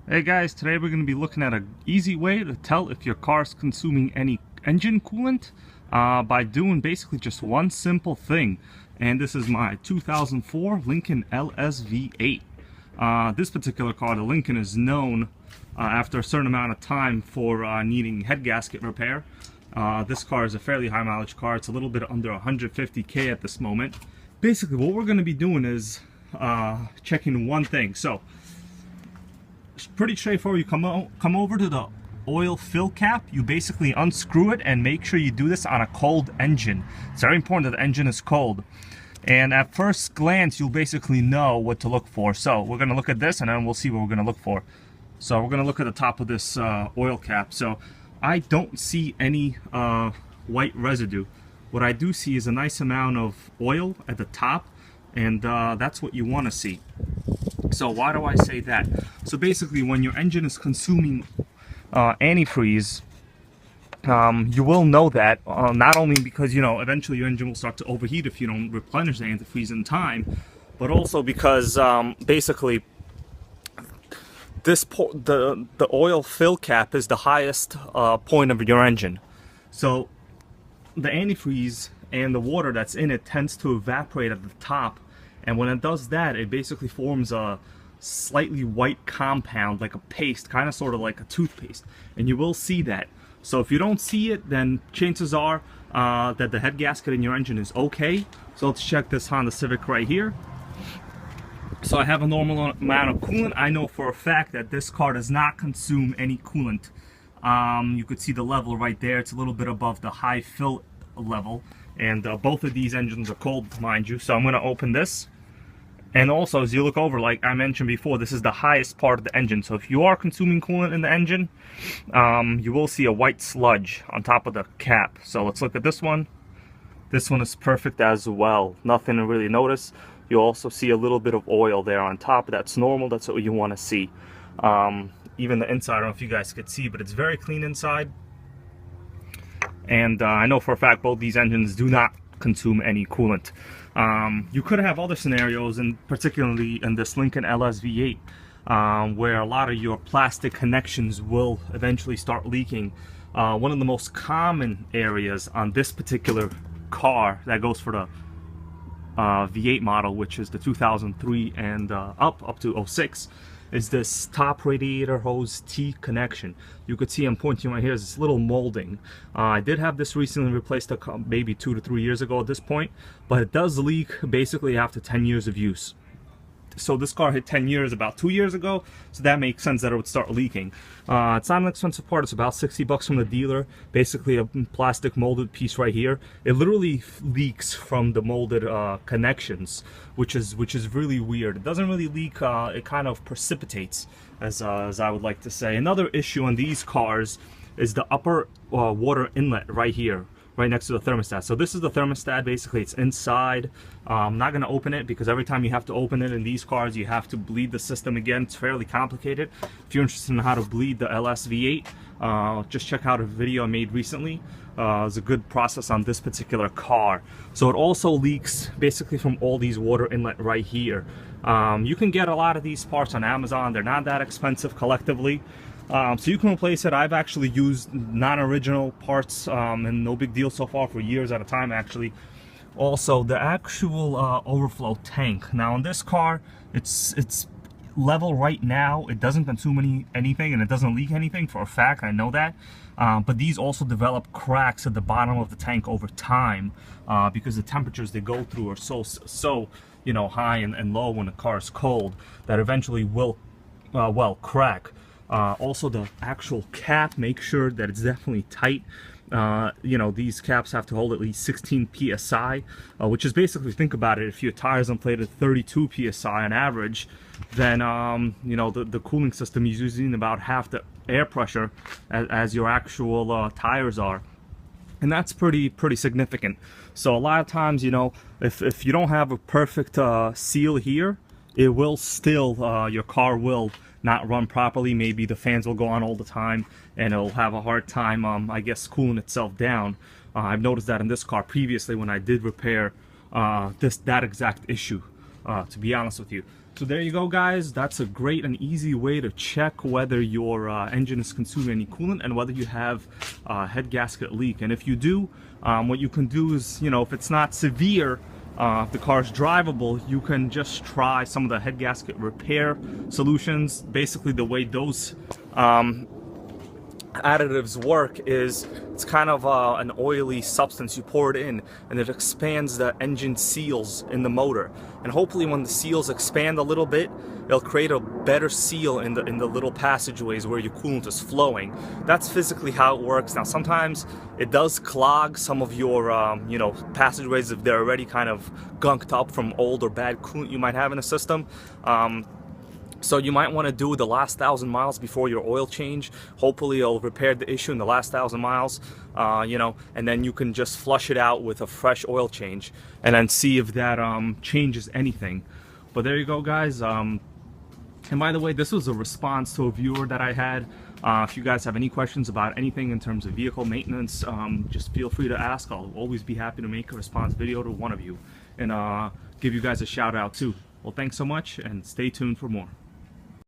Hey guys, today we're going to be looking at an easy way to tell if your car is consuming any engine coolant by doing basically just one simple thing. And this is my 2004 Lincoln LSV8. This particular car, the Lincoln, is known after a certain amount of time for needing head gasket repair. This car is a fairly high mileage car. It's a little bit under 150K at this moment. Basically what we're going to be doing is checking one thing. So pretty straightforward. You come over to the oil fill cap, you basically unscrew it, and make sure you do this on a cold engine. It's very important that the engine is cold, and at first glance you'll basically know what to look for. So we're going to look at this and then we'll see what we're going to look for. So we're going to look at the top of this oil cap. So I don't see any white residue. What I do see is a nice amount of oil at the top, and that's what you want to see. So why do I say that? So basically, when your engine is consuming antifreeze, you will know that not only because, you know, eventually your engine will start to overheat if you don't replenish the antifreeze in time, but also because basically the oil fill cap is the highest point of your engine. So the antifreeze and the water that's in it tends to evaporate at the top. And when it does that, it basically forms a slightly white compound, like a paste, kind of sort of like a toothpaste. And you will see that. So if you don't see it, then chances are that the head gasket in your engine is okay. So let's check this Honda Civic right here. So I have a normal amount of coolant. I know for a fact that this car does not consume any coolant. You could see the level right there. It's a little bit above the high fill level. And both of these engines are cold, mind you. So I'm going to open this. And also, as you look over, like I mentioned before, this is the highest part of the engine. So if you are consuming coolant in the engine, you will see a white sludge on top of the cap. So let's look at this one. This one is perfect as well. Nothing to really notice. You'll also see a little bit of oil there on top. That's normal. That's what you want to see. Even the inside, I don't know if you guys could see, but it's very clean inside. And I know for a fact both these engines do not consume any coolant. You could have other scenarios, and particularly in this Lincoln LSV8, where a lot of your plastic connections will eventually start leaking. One of the most common areas on this particular car that goes for the V8 model, which is the 2003 and up to 06, is this top radiator hose T connection. You could see I'm pointing right here is this little molding. I did have this recently replaced maybe 2 to 3 years ago at this point, but it does leak basically after 10 years of use. So this car hit 10 years about 2 years ago, so that makes sense that it would start leaking. It's not an expensive part. It's about 60 bucks from the dealer. Basically a plastic molded piece right here. It literally leaks from the molded connections, which is really weird. It doesn't really leak. It kind of precipitates, as I would like to say. Another issue on these cars is the upper water inlet right here, right next to the thermostat. So this is the thermostat. Basically it's inside. I'm not going to open it because every time you have to open it in these cars you have to bleed the system again. It's fairly complicated. If you're interested in how to bleed the LSV8, just check out a video I made recently. It's a good process on this particular car. So it also leaks basically from all these water inlet right here. You can get a lot of these parts on Amazon. They're not that expensive collectively. So you can replace it. I've actually used non-original parts and no big deal so far for years at a time actually. Also the actual overflow tank. Now in this car it's level right now. It doesn't consume anything and it doesn't leak anything for a fact. I know that. But these also develop cracks at the bottom of the tank over time because the temperatures they go through are so you know, high and low when the car is cold that eventually will well crack. Also the actual cap, make sure that it's definitely tight. You know, these caps have to hold at least 16 psi, which is basically, think about it, if your tires inflated 32 psi on average, then you know, the cooling system is using about half the air pressure as your actual tires are. And that's pretty significant. So a lot of times, you know, if you don't have a perfect seal here, it will still, your car will not run properly. Maybe the fans will go on all the time and it'll have a hard time, I guess, cooling itself down. I've noticed that in this car previously when I did repair that exact issue, to be honest with you. So there you go, guys. That's a great and easy way to check whether your engine is consuming any coolant and whether you have a head gasket leak. And if you do, what you can do is, you know, if it's not severe, if the car is drivable, you can just try some of the head gasket repair solutions. Basically, the way those additives work is it's kind of an oily substance. You pour it in and it expands the engine seals in the motor, and hopefully when the seals expand a little bit, it'll create a better seal in the little passageways where your coolant is flowing. That's physically how it works. Now sometimes it does clog some of your you know, passageways if they're already kind of gunked up from old or bad coolant you might have in the system. So you might want to do the last 1,000 miles before your oil change. Hopefully it'll repair the issue in the last 1,000 miles, you know, and then you can just flush it out with a fresh oil change and then see if that changes anything. But there you go, guys. And by the way, this was a response to a viewer that I had. If you guys have any questions about anything in terms of vehicle maintenance, just feel free to ask. I'll always be happy to make a response video to one of you and give you guys a shout out too. Well, thanks so much and stay tuned for more.